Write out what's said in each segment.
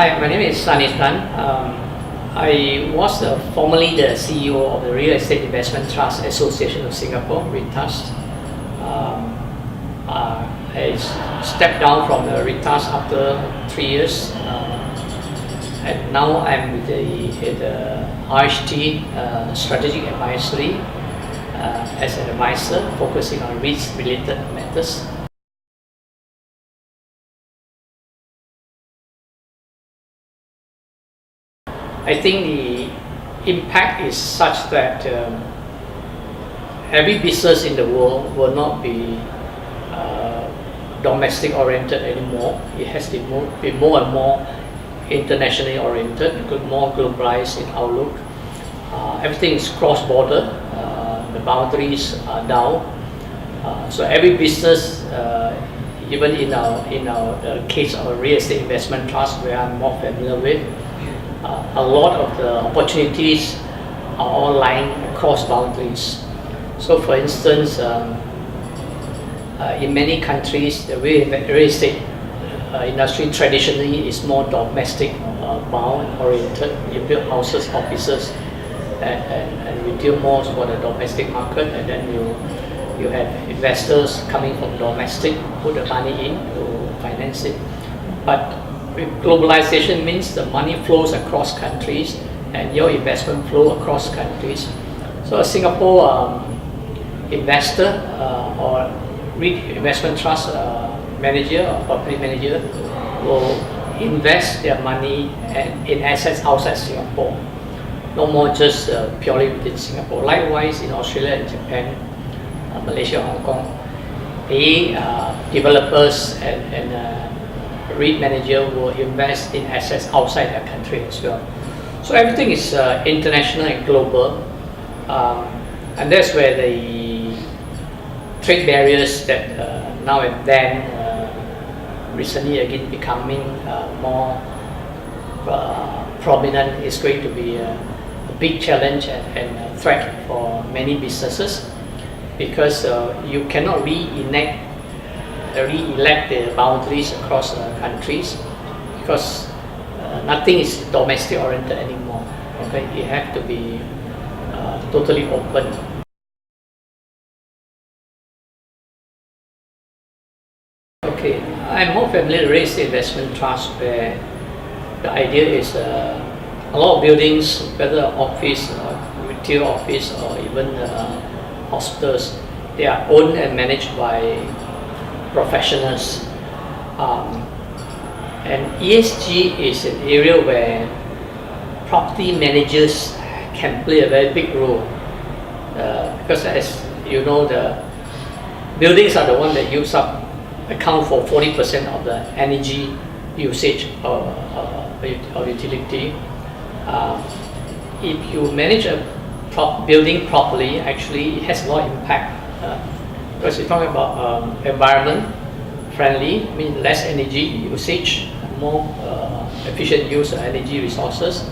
Hi, my name is Sonny Tan. I was formerly the CEO of the Real Estate Investment Trust Association of Singapore, REITAS. I stepped down from the REITAS after 3 years, and now I'm with the RHT Strategic Advisory as an advisor focusing on REITs-related matters. I think the impact is such that every business in the world will not be domestic oriented anymore. It has to be more and more internationally oriented, more globalized in outlook. Everything is cross-border. The boundaries are down. So every business, even in our case of a real estate investment trust, where I'm more familiar with, a lot of the opportunities are all lying across boundaries. So for instance, in many countries, the real estate industry traditionally is more domestic bound oriented. You build houses, offices, and retail malls for the domestic market, and then you have investors coming from domestic, put the money in to finance it. But with globalization means the money flows across countries and your investment flow across countries. So a Singapore investor or REIT investment trust manager or property manager will invest their money in assets outside Singapore, no more just purely within Singapore. Likewise in Australia and Japan, Malaysia, Hong Kong, developers and REIT manager will invest in assets outside their country as well. So everything is international and global, and that's where the trade barriers that now and then recently again becoming more prominent is going to be a big challenge and a threat for many businesses, because you cannot re-elect the boundaries across countries, because nothing is domestic oriented anymore. Okay, it have to be totally open. Okay, I'm more familiar with real estate investment trust, where the idea is a lot of buildings, whether office, retail office, or even hospitals, they are owned and managed by professionals, and ESG is an area where property managers can play a very big role, because as you know, the buildings are the one that account for 40% of the energy usage of utility. If you manage a building properly, actually it has a lot of impact. Because you're talking about environment friendly, means less energy usage, more efficient use of energy resources,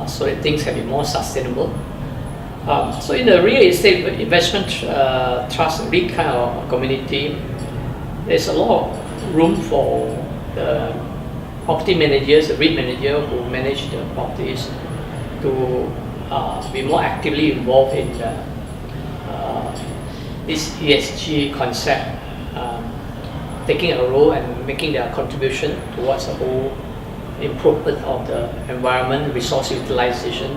so that things can be more sustainable. So in the real estate investment trust REIT kind of community, there's a lot of room for the property managers, the REIT manager who manage the properties, to be more actively involved in this ESG concept, taking a role and making their contribution towards the whole improvement of the environment, resource utilization,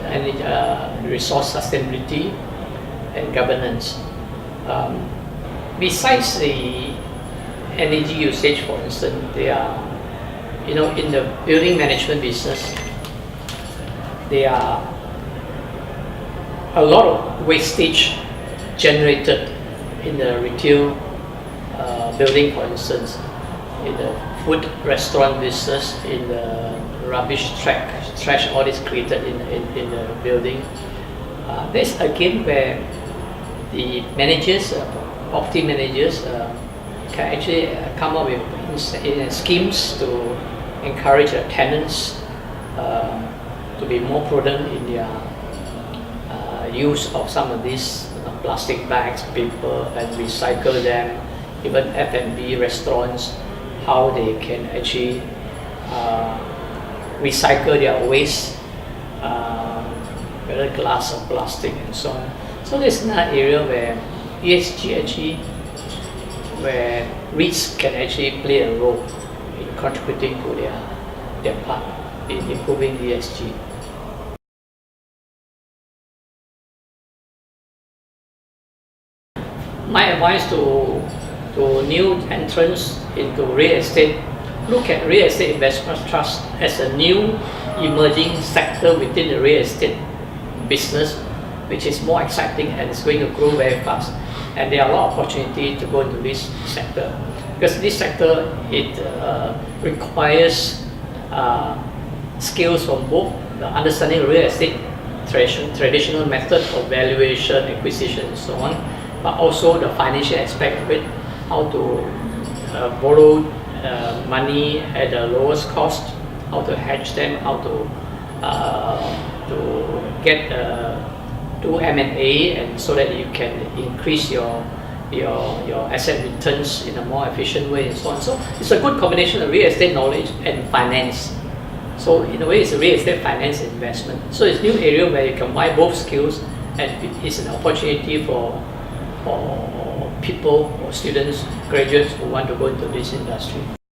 and resource sustainability and governance. Besides the energy usage, for instance, they are, in the building management business, there are a lot of wastage generated in the retail building, for instance, in the food restaurant business, in the rubbish trash, all this created in the building. That's again where the managers, property managers, can actually come up with schemes to encourage the tenants to be more prudent in their use of some of these plastic bags, paper, and recycle them. Even F&B restaurants, how they can actually recycle their waste, whether glass or plastic and so on. So this is another area where ESG actually, where REITs can actually play a role in contributing to their part in improving ESG. My advice to new entrants into real estate, look at real estate investment trust as a new emerging sector within the real estate business, which is more exciting and it's going to grow very fast. And there are a lot of opportunity to go into this sector, because this sector, it requires skills from both the understanding of real estate, traditional method of valuation, acquisition and so on, but also the financial aspect of it, how to borrow money at the lowest cost, how to hedge them, how to get do M&A, and so that you can increase your asset returns in a more efficient way and so on. So it's a good combination of real estate knowledge and finance. So in a way, it's a real estate finance investment. So it's a new area where you combine both skills, and it's an opportunity for people or students, graduates who want to go into this industry.